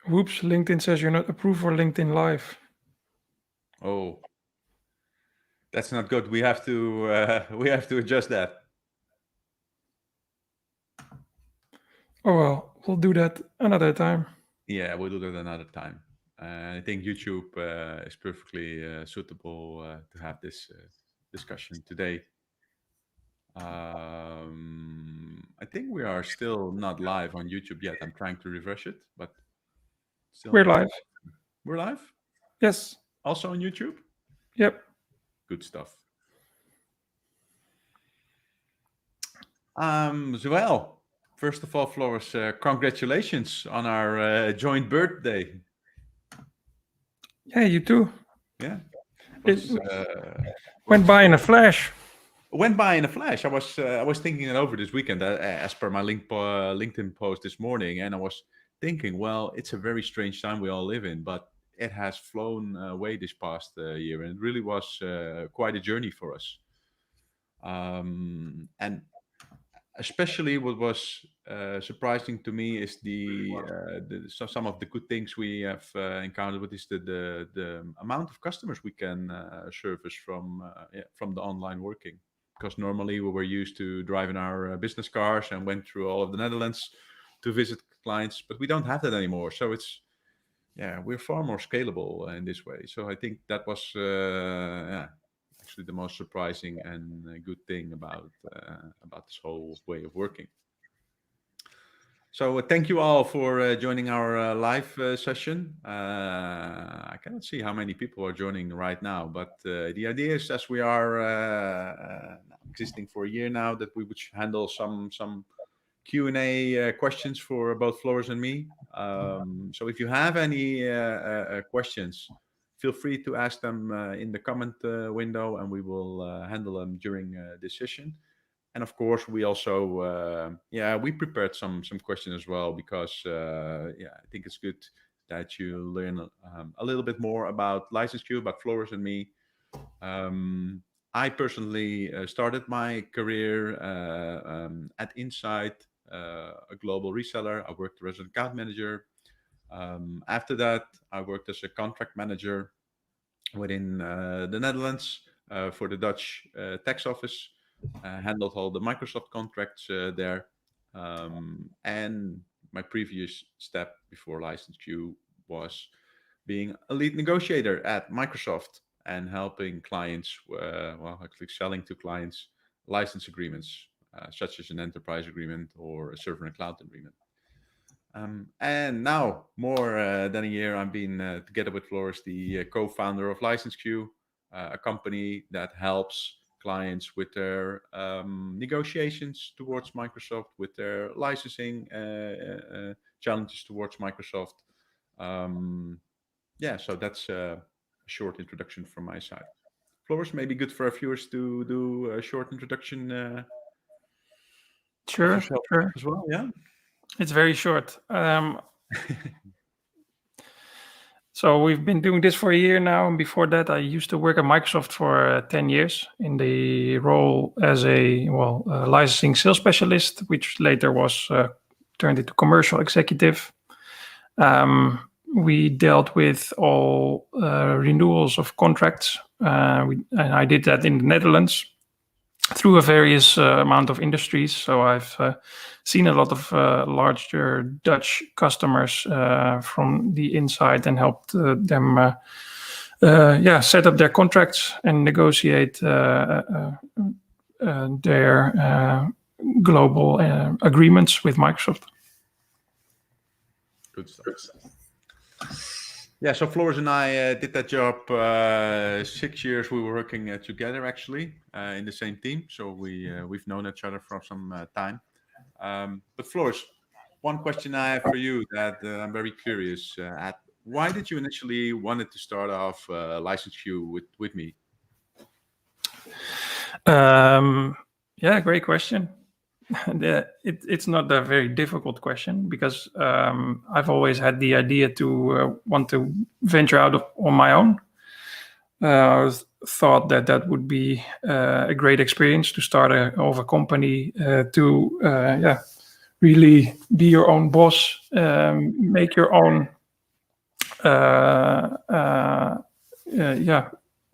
Whoops, LinkedIn says you're not approved for LinkedIn Live. Oh, that's not good. We have to adjust that. Oh well, we'll do that another time. Yeah, we'll do that another time. I think YouTube is perfectly suitable to have this discussion today. I think we are still not live on YouTube yet. I'm trying to refresh it, but still We're not. live. We're live? Yes. Also on YouTube? Yep. Good stuff. Well, first of all, Floris, congratulations on our joint birthday. Yeah, you too. Yeah, It was went by in a flash. went by in a flash. I was thinking it over this weekend, as per my LinkedIn post this morning, and I was thinking, well, it's a very strange time we all live in, but it has flown away this past year, and it really was quite a journey for us. And especially what was surprising to me is some of the good things we have encountered. What is the amount of customers we can service from the online working? Because normally we were used to driving our business cars and went through all of the Netherlands to visit clients, but we don't have that anymore. So it's we're far more scalable in this way. So I think that was actually the most surprising and good thing about this whole way of working. So thank you all for joining our live session. I cannot see how many people are joining right now, but the idea is, as we are existing for a year now, that we would handle some Q&A questions for both Floris and me. So if you have any questions, feel free to ask them in the comment window, and we will handle them during this session. And of course, we also we prepared some questions as well, because I think it's good that you learn a little bit more about License Q, about Floris and me. I personally started my career at Insight, a global reseller. I worked as an account manager. After that, I worked as a contract manager within the Netherlands for the Dutch tax office. Handled all the Microsoft contracts there. And my previous step before License Q was being a lead negotiator at Microsoft and helping clients, actually selling to clients license agreements, such as an enterprise agreement or a server and cloud agreement. And now, more than a year, I've been together with Floris, the co-founder of License Q, a company that helps clients with their negotiations towards Microsoft, with their licensing challenges towards Microsoft. So that's a short introduction from my side. Floris, maybe good for our viewers to do a short introduction of Sure. yourself as well. Yeah. It's very short. So we've been doing this for a year now, and before that, I used to work at Microsoft for 10 years in the role as a licensing sales specialist, which later was turned into commercial executive. We dealt with all renewals of contracts, and I did that in the Netherlands through a various amount of industries. So I've seen a lot of larger Dutch customers from the inside and helped them set up their contracts and negotiate their global agreements with Microsoft. Good stuff. Yeah, so Floris and I did that job 6 years. We were working together, actually, in the same team. So we've known each other for some time. But Floris, one question I have for you that I'm very curious at: why did you initially wanted to start off License Q with me? Great question. It's not a very difficult question, because I've always had the idea to want to venture out on my own. I thought that would be a great experience to start a company, to really be your own boss, make your own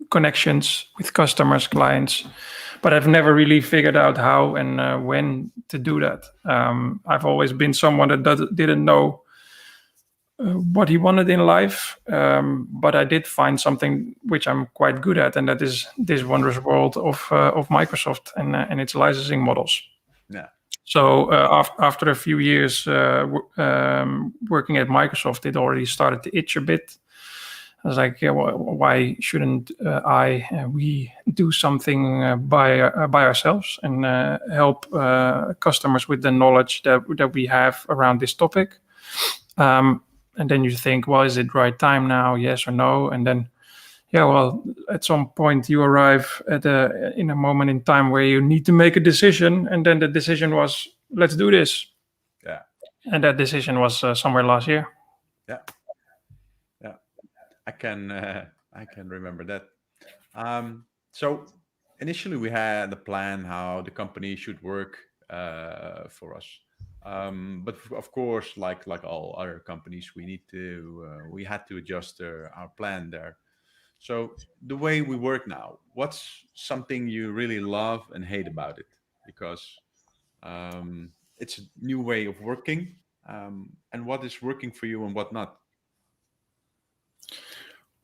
connections with customers, clients, but I've never really figured out how and when to do that. I've always been someone that didn't know what he wanted in life, but I did find something which I'm quite good at, and that is this wondrous world of Microsoft and its licensing models. Yeah. So after a few years working at Microsoft, it already started to itch a bit. I was like, yeah, well, why shouldn't we do something by ourselves and help customers with the knowledge that we have around this topic? And then you think, well, is it right time now? Yes or no? And then, yeah, well, at some point you arrive in a moment in time where you need to make a decision, and then the decision was, let's do this. Yeah. And that decision was somewhere last year. Yeah. I can remember that. So initially we had a plan how the company should work for us. But of course, like all other companies, we had to adjust our plan there. So the way we work now, what's something you really love and hate about it? Because it's a new way of working, and what is working for you and what not?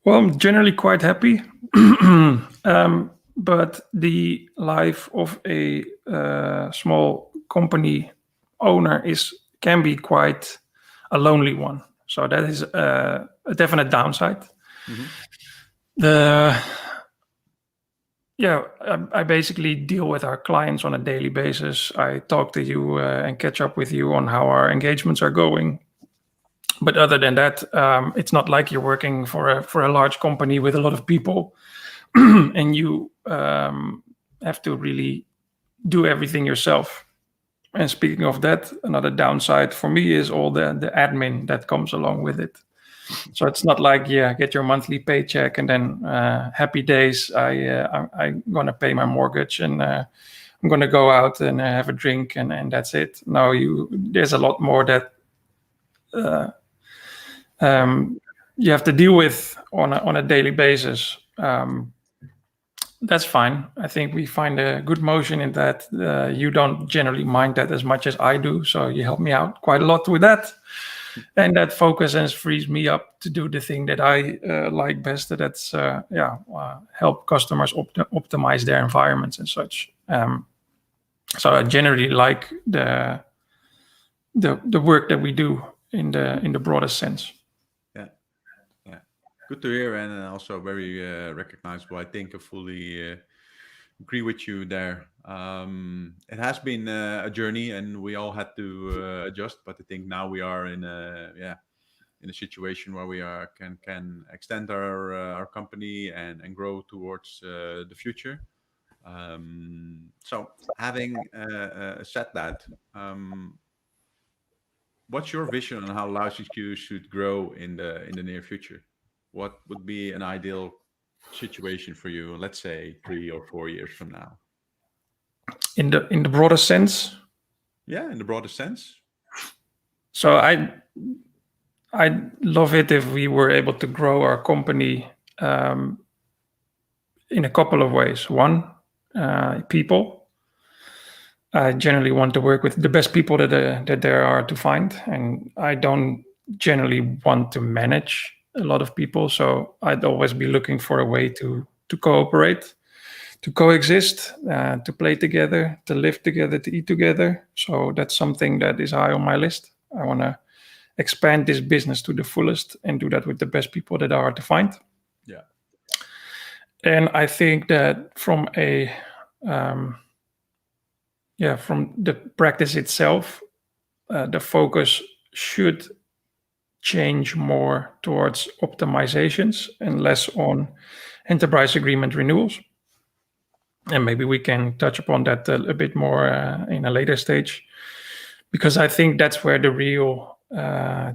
Well, I'm generally quite happy, but the life of a small company owner can be quite a lonely one. So that is a definite downside. I basically deal with our clients on a daily basis. I talk to you and catch up with you on how our engagements are going. But other than that, it's not like you're working for a large company with a lot of people, and you have to really do everything yourself. And speaking of that, another downside for me is all the admin that comes along with it. So it's not like, get your monthly paycheck and then happy days. I'm gonna pay my mortgage and I'm gonna go out and have a drink and that's it. No, there's a lot more that you have to deal with on a daily basis. That's fine. I think we find a good motion in that. You don't generally mind that as much as I do, so you help me out quite a lot with that. And that focuses frees me up to do the thing that I like best. That's help customers optimize their environments and such. So I generally like the work that we do in the broadest sense. Yeah, good to hear, and also very recognizable. I think I fully agree with you there. It has been a journey, and we all had to adjust. But I think now we are in a situation where we can extend our company and grow towards the future. So having said that, what's your vision on how LiveCQ should grow in the near future? What would be an ideal situation for you, let's say 3 or 4 years from now? In the broader sense? Yeah, in the broader sense. So I'd love it if we were able to grow our company in a couple of ways. One, people. I generally want to work with the best people that there are to find, and I don't generally want to manage a lot of people. So I'd always be looking for a way to cooperate, to coexist, to play together, to live together, to eat together. So that's something that is high on my list. I want to expand this business to the fullest and do that with the best people that are to find. Yeah. And I think that from from the practice itself, the focus should change more towards optimizations and less on enterprise agreement renewals. And maybe we can touch upon that a bit more in a later stage, because I think that's where the real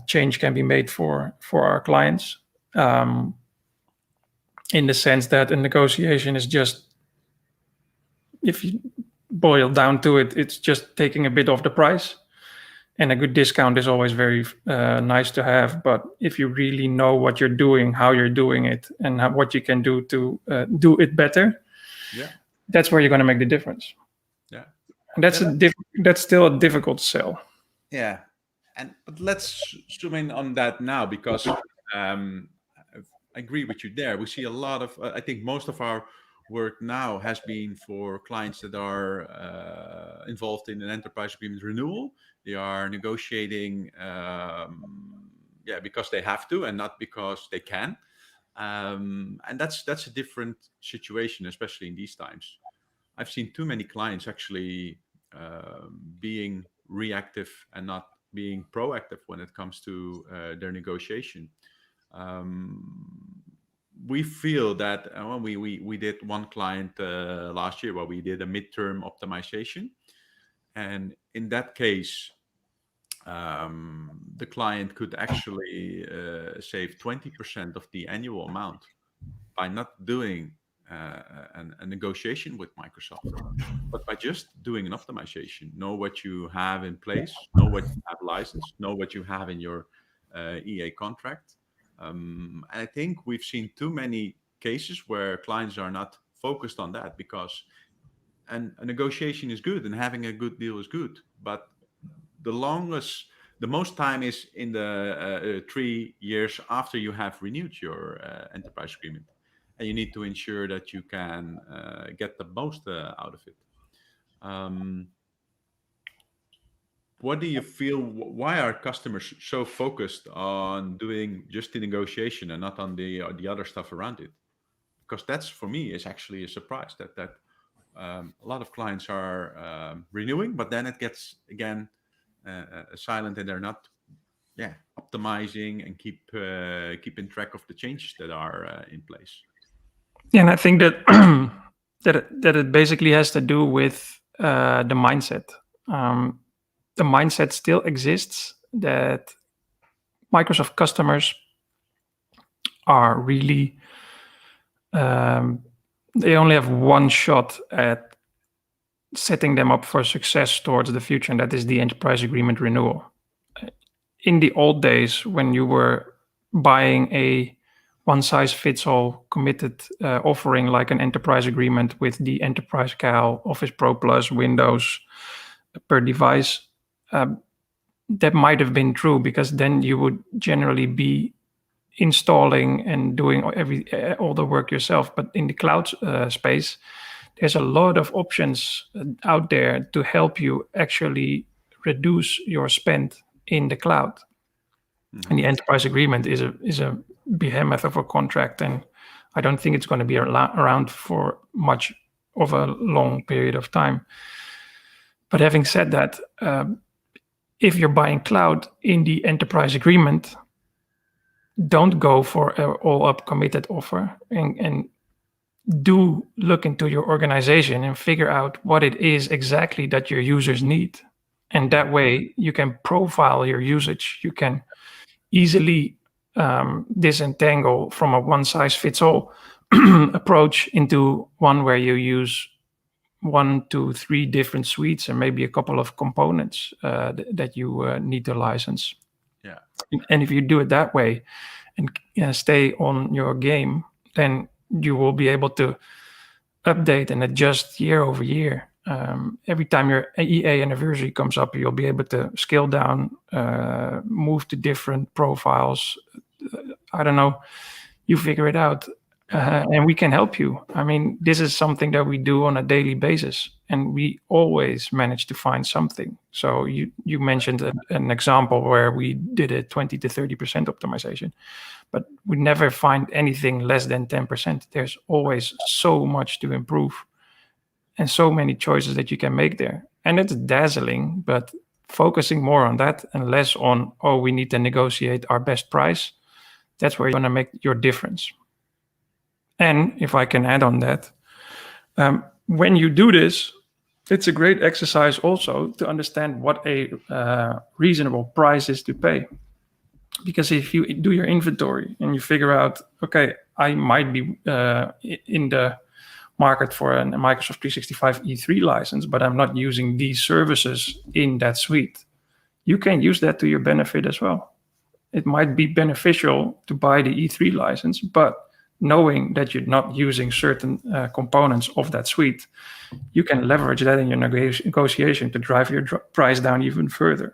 change can be made for our clients. In the sense that a negotiation is just, if you boil down to it, it's just taking a bit of the price. And a good discount is always very nice to have. But if you really know what you're doing, how you're doing it, and what you can do to do it better, that's where you're going to make the difference. Yeah, and that's still a difficult sell. Yeah, but let's zoom in on that now, because I agree with you there. We see a lot of. I think most of our work now has been for clients that are involved in an enterprise agreement renewal. They are negotiating, because they have to, and not because they can. And that's a different situation, especially in these times. I've seen too many clients actually being reactive and not being proactive when it comes to their negotiation. We feel that we did one client last year where we did a midterm optimization, and in that case, the client could actually save 20% of the annual amount by not doing a negotiation with Microsoft, but by just doing an optimization. Know what you have in place, know what you have licensed, know what you have in your EA contract. And I think we've seen too many cases where clients are not focused on that, because a negotiation is good and having a good deal is good, but the most time is in the 3 years after you have renewed your enterprise agreement, and you need to ensure that you can get the most out of it. What do you feel? Why are customers so focused on doing just the negotiation and not on the other stuff around it? Because that's, for me, is actually a surprise that a lot of clients are renewing, but then it gets again silent, and they're not optimizing and keeping track of the changes that are in place. Yeah, and I think that that it basically has to do with the mindset. The mindset still exists that Microsoft customers are really they only have one shot at setting them up for success towards the future, and that is the enterprise agreement renewal. In the old days, when you were buying a one-size-fits-all committed offering like an enterprise agreement with the Enterprise Cal, Office Pro Plus, Windows per device, that might have been true, because then you would generally be installing and doing all the work yourself. But in the cloud space, there's a lot of options out there to help you actually reduce your spend in the cloud. And the enterprise agreement is a behemoth of a contract, and I don't think it's going to be around for much of a long period of time. But having said that, if you're buying cloud in the enterprise agreement, don't go for an all-up committed offer, and do look into your organization and figure out what it is exactly that your users need. And that way you can profile your usage. You can easily disentangle from a one-size-fits-all approach into one where you use 1 to 3 different suites and maybe a couple of components that you need to license. Yeah. And if you do it that way and stay on your game, then you will be able to update and adjust year over year. Every time your EA anniversary comes up, you'll be able to scale down, move to different profiles. I don't know. You figure it out. And we can help you. I mean, this is something that we do on a daily basis, and we always manage to find something. So you mentioned an example where we did a 20 to 30% optimization, but we never find anything less than 10%. There's always so much to improve and so many choices that you can make there. And it's dazzling, but focusing more on that and less on, we need to negotiate our best price, that's where you're going to make your difference. And if I can add on that, when you do this, it's a great exercise also to understand what a reasonable price is to pay. Because if you do your inventory and you figure out, okay, I might be in the market for a Microsoft 365 E3 license, but I'm not using these services in that suite, you can use that to your benefit as well. It might be beneficial to buy the E3 license, but knowing that you're not using certain components of that suite, you can leverage that in your negotiation to drive your price down even further.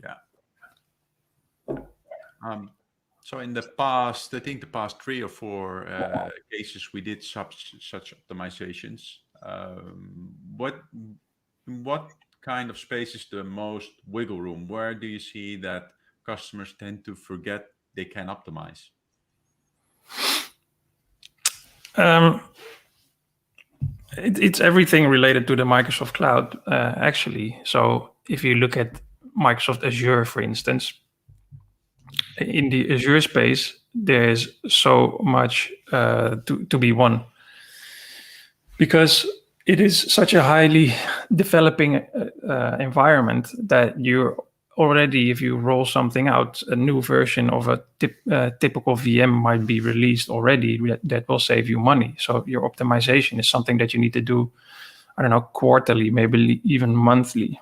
Yeah. So in the past, I think the past 3 or 4 cases, we did such optimizations. What kind of space is the most wiggle room? Where do you see that customers tend to forget they can optimize? It's everything related to the Microsoft Cloud, actually. So if you look at Microsoft Azure, for instance, in the Azure space, there's so much to be won because it is such a highly developing environment that you're already, if you roll something out, a new version of a typical VM might be released already that will save you money. So your optimization is something that you need to do, I don't know, quarterly, maybe even monthly.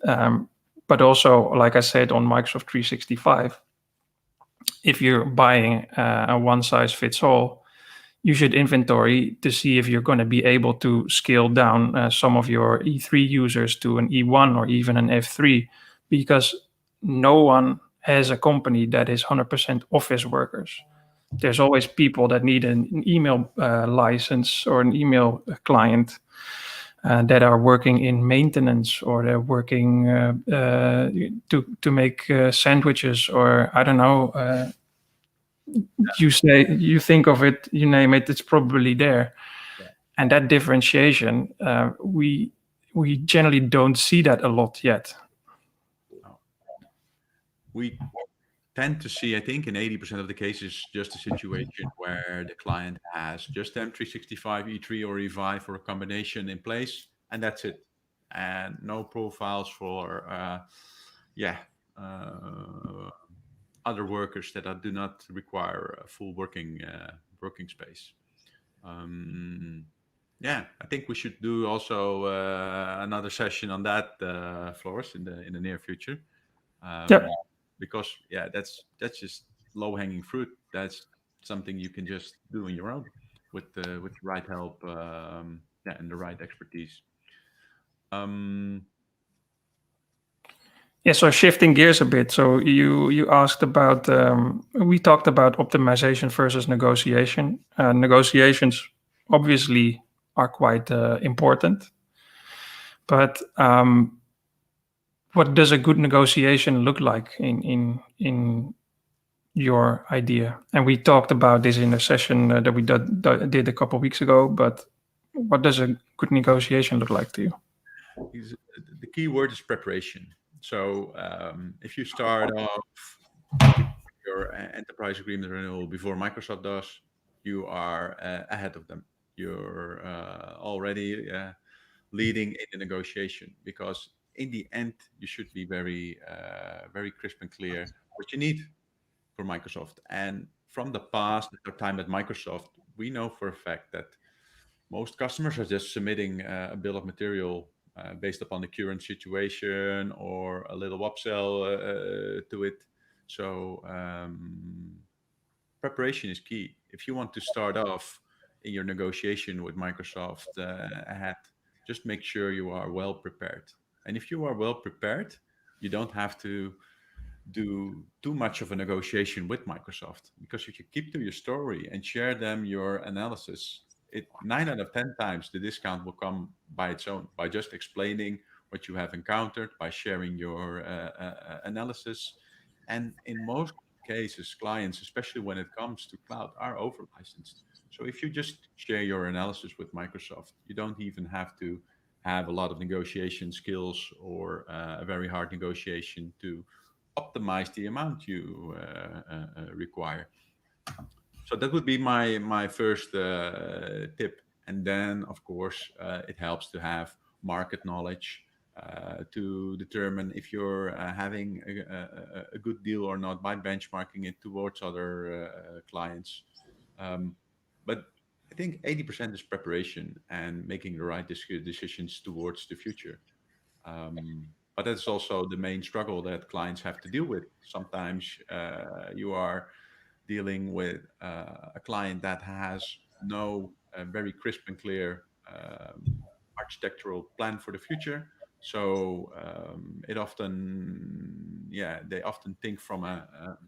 But also, like I said, on Microsoft 365, if you're buying a one size fits all, you should inventory to see if you're going to be able to scale down some of your E3 users to an E1 or even an F3, because no one has a company that is 100% office workers. There's always people that need an email license or an email client that are working in maintenance, or they're working to make sandwiches, or I don't know. You think of it, you name it, it's probably there. Yeah. And that differentiation, we generally don't see that a lot yet. No. We tend to see, I think, in 80% of the cases, just a situation where the client has just M365, E3, or E5 or a combination in place, and that's it. And no profiles for, other workers that do not require a full working space. Yeah, I think we should do also another session on that, Floris, in the near future. Yeah. Because that's just low hanging fruit. That's something you can just do on your own with the right help, and the right expertise. Yeah, so shifting gears a bit. So you asked about, we talked about optimization versus negotiation. Negotiations obviously are quite important, but what does a good negotiation look like in your idea? And we talked about this in a session that we did a couple of weeks ago. But what does a good negotiation look like to you? The key word is preparation. So if you start off your enterprise agreement renewal before Microsoft does, you are ahead of them. You're already leading in the negotiation, because in the end you should be very crisp and clear what you need for Microsoft. And from the past, at our time at Microsoft, we know for a fact that most customers are just submitting a bill of material based upon the current situation, or a little upsell to it. So preparation is key. If you want to start off in your negotiation with Microsoft ahead, just make sure you are well prepared. And if you are well prepared, you don't have to do too much of a negotiation with Microsoft, because if you keep to your story and share them your analysis, it 9 out of 10 times the discount will come by its own, by just explaining what you have encountered, by sharing your analysis. And in most cases, clients, especially when it comes to cloud, are over licensed. So if you just share your analysis with Microsoft, you don't even have to have a lot of negotiation skills, or a very hard negotiation to optimize the amount you require. So that would be my first tip. And then, of course, it helps to have market knowledge to determine if you're having a good deal or not, by benchmarking it towards other clients. But I think 80% is preparation and making the right decisions towards the future. But that's also the main struggle that clients have to deal with. Sometimes you are dealing with a client that has no very crisp and clear architectural plan for the future. So it often, yeah, they often think from a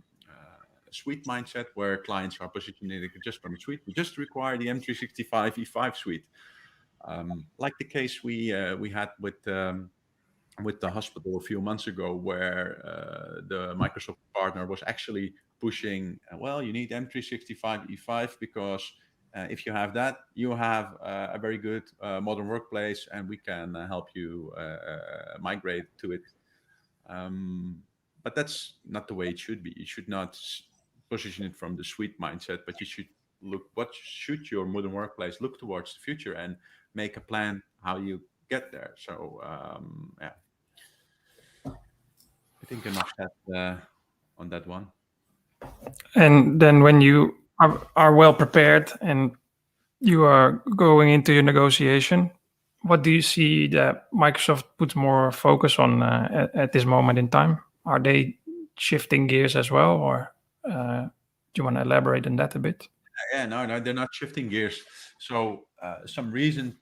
suite mindset where clients are positioning it just from a suite. We just require the M365 E5 suite, like the case we had with the hospital a few months ago, where the Microsoft partner was actually pushing, well, you need M365 E5 because if you have that, you have a very good modern workplace, and we can help you migrate to it. But that's not the way it should be. You should not position it from the suite mindset, but you should look what should your modern workplace look towards the future and make a plan how you get there. So yeah, I think enough said on that one. And then when you are well prepared and you are going into your negotiation, what do you see that Microsoft puts more focus on at this moment in time? Are they shifting gears as well, or do you want to elaborate on that a bit? Yeah, no, they're not shifting gears. So some reason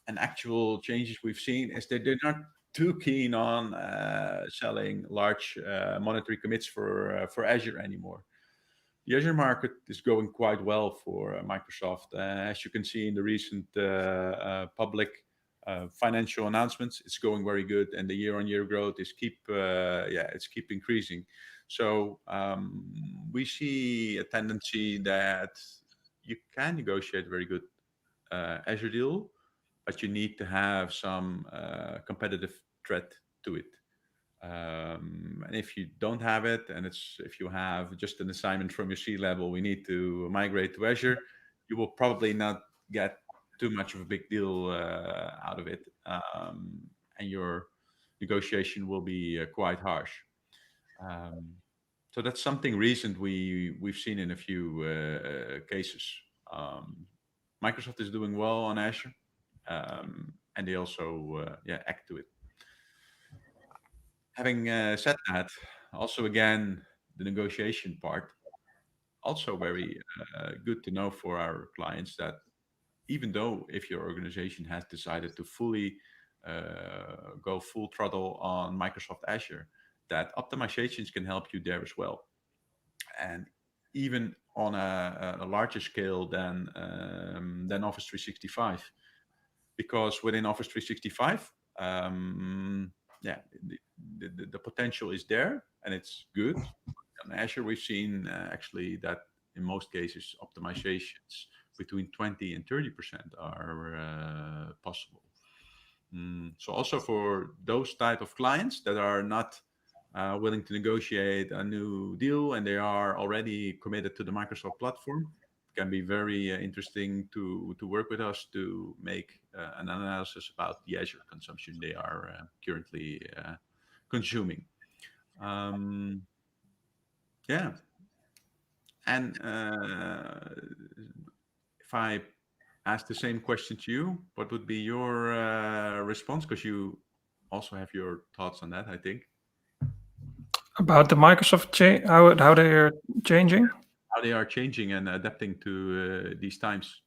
and actual changes we've seen is that they're not too keen on selling large monetary commits for Azure anymore. The Azure market is going quite well for Microsoft. As you can see in the recent public financial announcements, it's going very good, and the year-on-year growth is it's keep increasing. So we see a tendency that you can negotiate a very good Azure deal, but you need to have some competitive threat to it. And if you don't have it, and if you have just an assignment from your C-level, we need to migrate to Azure, you will probably not get too much of a big deal out of it, and your negotiation will be quite harsh. So that's something recent we've seen in a few cases. Microsoft is doing well on Azure, and they also act to it. Having said that, also again, the negotiation part, also very good to know for our clients that even though if your organization has decided to fully go full throttle on Microsoft Azure, that optimizations can help you there as well. And even on a larger scale than Office 365, because within Office 365, the potential is there and it's good. On Azure, we've seen actually that in most cases, optimizations between 20 and 30% are possible. So also for those type of clients that are not willing to negotiate a new deal and they are already committed to the Microsoft platform, it can be very interesting to work with us to make an analysis about the Azure consumption they are currently consuming. Yeah. And if I ask the same question to you, what would be your response? Because you also have your thoughts on that, I think. About the Microsoft how they are changing? How they are changing and adapting to these times.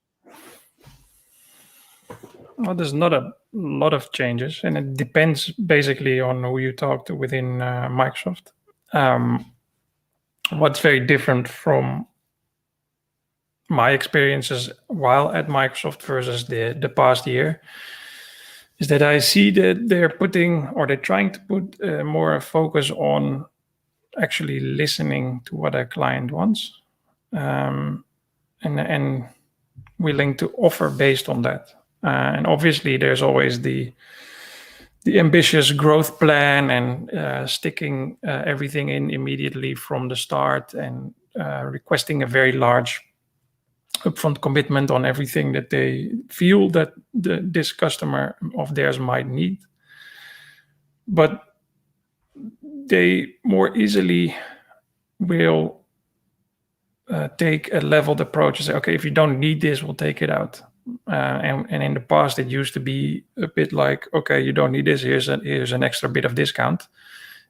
Well, there's not a lot of changes, and it depends basically on who you talk to within Microsoft. What's very different from my experiences while at Microsoft versus the past year is that I see that they're trying to put more focus on actually listening to what a client wants, and willing to offer based on that. And obviously, there's always the ambitious growth plan and sticking everything in immediately from the start and requesting a very large upfront commitment on everything that they feel that this customer of theirs might need. But they more easily will take a leveled approach and say, okay, if you don't need this, we'll take it out. And in the past, it used to be a bit like, okay, you don't need this. Here's an extra bit of discount,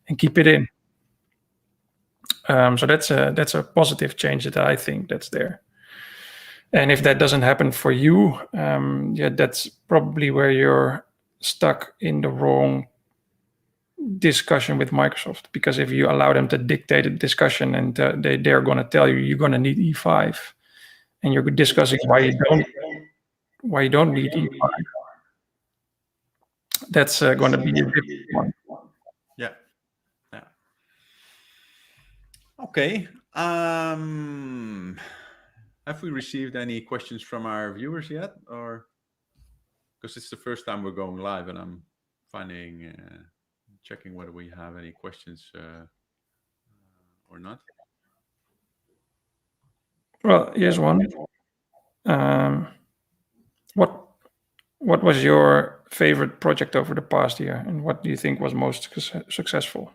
and keep it in. So that's a positive change that I think that's there. And if that doesn't happen for you, that's probably where you're stuck in the wrong discussion with Microsoft. Because if you allow them to dictate a discussion and they're going to tell you you're going to need E5, and you're discussing why you don't need E5, that's going to be a different one. Yeah. Okay. Have we received any questions from our viewers yet, or because it's the first time we're going live, and I'm checking whether we have any questions or not. Well, here's one. What was your favorite project over the past year, and what do you think was most successful?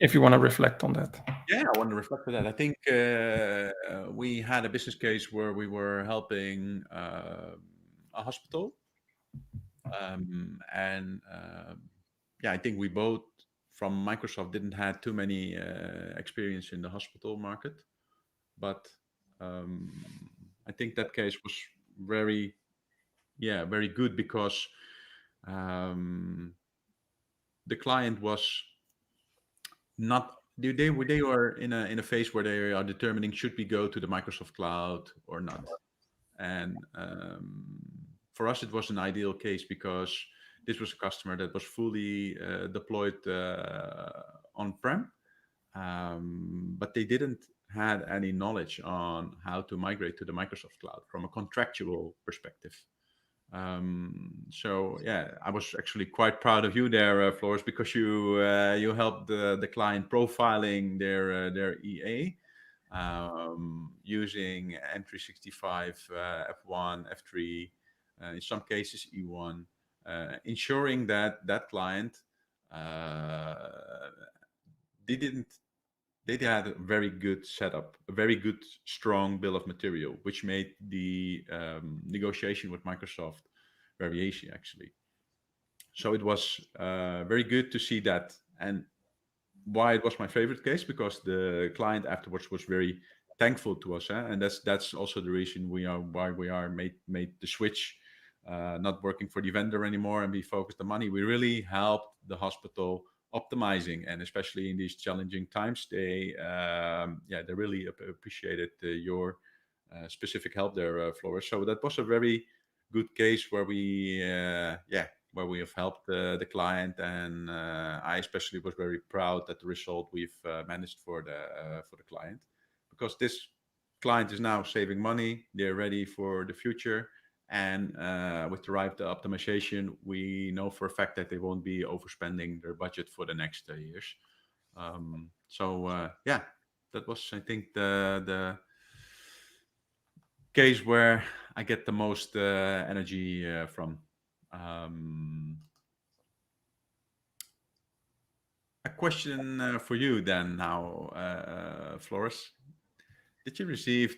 If you want to reflect on that. Yeah, I want to reflect on that. I think we had a business case where we were helping a hospital, and I think we both from Microsoft didn't have too many experience in the hospital market, but I think that case was very good because the client was not they were in a phase where they are determining should we go to the Microsoft cloud or not, and for us it was an ideal case because this was a customer that was fully deployed on-prem, but they didn't had any knowledge on how to migrate to the Microsoft cloud from a contractual perspective. So yeah, I was actually quite proud of you there, Floris, because you helped the client profiling their EA using M365, F1, F3, in some cases E1, ensuring that client they had a very good setup, a very good, strong bill of material, which made the negotiation with Microsoft very easy, actually. So it was very good to see that. And why it was my favorite case, because the client afterwards was very thankful to us, and that's also the reason why we are made the switch, not working for the vendor anymore, and we focused the money. We really helped the hospital optimizing, and especially in these challenging times, they really appreciated your specific help there, Floris. So that was a very good case where we have helped the client, and I especially was very proud that the result we've managed for the client, because this client is now saving money, they're ready for the future. And with the right optimization, we know for a fact that they won't be overspending their budget for the next years. That was, I think, the case where I get the most energy from. A question for you then now, Floris. Did you receive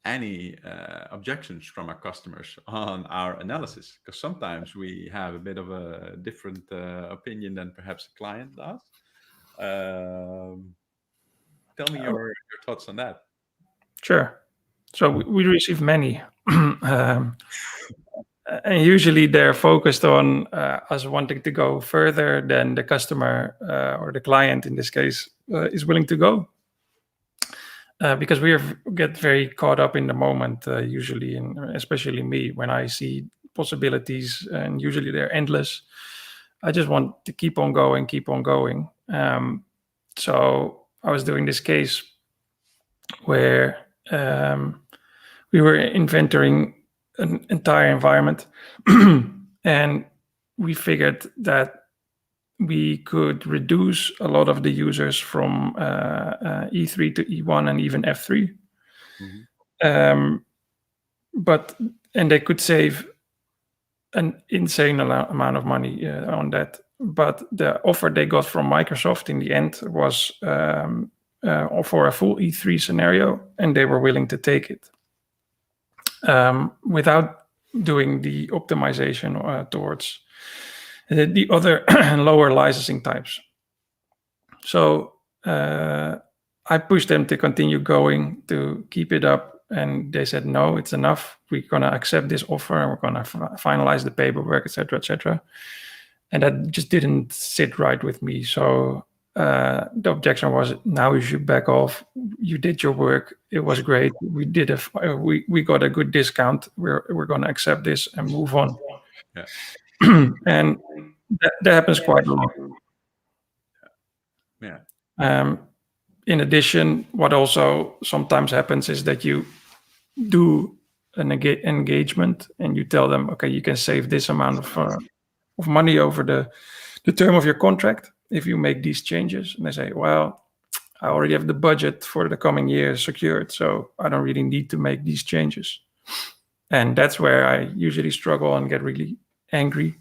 any objections from our customers on our analysis? Because sometimes we have a bit of a different opinion than perhaps a client does. Tell me your thoughts on that. Sure. So we receive many. And usually they're focused on us wanting to go further than the customer or the client in this case is willing to go. Because we get very caught up in the moment, usually, and especially me, when I see possibilities, and usually they're endless. I just want to keep on going. So I was doing this case where we were inventorying an entire environment, and we figured that we could reduce a lot of the users from E3 to E1 and even F3. Mm-hmm. And they could save an insane amount of money on that. But the offer they got from Microsoft in the end was for a full E3 scenario, and they were willing to take it. without doing the optimization towards the other lower licensing types. So I pushed them to continue going, to keep it up, and they said, no, it's enough. We're going to accept this offer, and we're going to finalize the paperwork, etc., etc. And that just didn't sit right with me. So the objection was, now you should back off. You did your work. It was great. We did we got a good discount. We're going to accept this and move on. Yeah. And that happens quite a lot. Yeah. In addition, what also sometimes happens is that you do an engagement and you tell them, okay, you can save this amount of money over the term of your contract if you make these changes. And they say, well, I already have the budget for the coming year secured, so I don't really need to make these changes. And that's where I usually struggle and get really angry.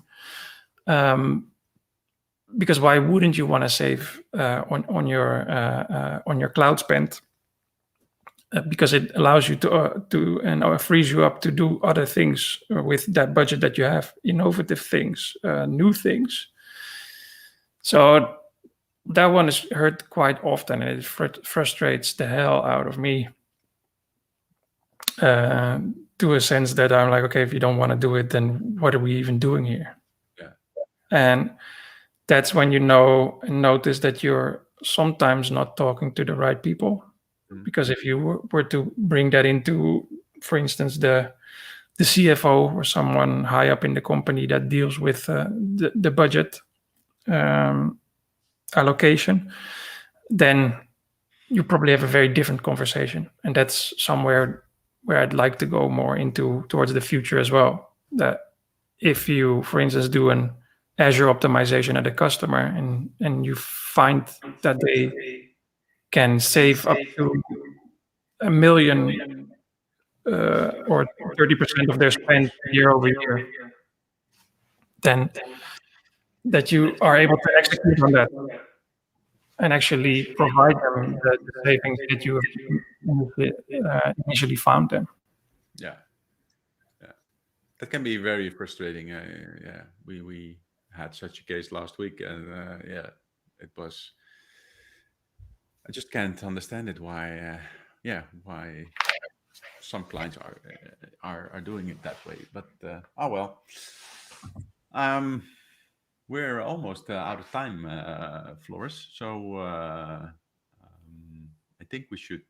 Because why wouldn't you want to save on your cloud spend? Because it allows you to and frees you up to do other things with that budget that you have, innovative things, new things. So that one is heard quite often, and it frustrates the hell out of me. To a sense that I'm like, okay, if you don't want to do it, then what are we even doing here? Yeah. And that's when you notice that you're sometimes not talking to the right people. Because if you were to bring that into, for instance, the CFO or someone high up in the company that deals with the budget allocation, then you probably have a very different conversation. And that's somewhere where I'd like to go more towards the future as well. That if you, for instance, do an Azure optimization at a customer and you find that they can save up to $1 million or 30% of their spend year over year, then that you are able to execute on that and actually provide them the savings that you initially found them. Yeah. That can be very frustrating. Yeah, we had such a case last week, and it was. I just can't understand it. Why some clients are doing it that way? But oh well. We're almost out of time, Floris. So I think we should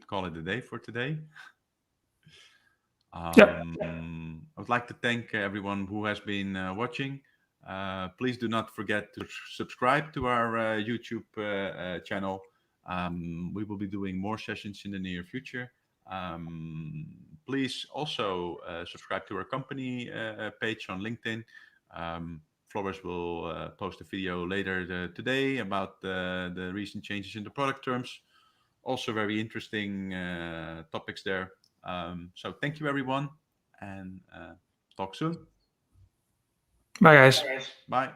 call it a day for today. I would like to thank everyone who has been watching. Please do not forget to subscribe to our YouTube channel. We will be doing more sessions in the near future. Please also subscribe to our company page on LinkedIn. Floris will post a video later today about the recent changes in the product terms. Also very interesting topics there. So thank you, everyone, and talk soon. Bye, guys. Bye.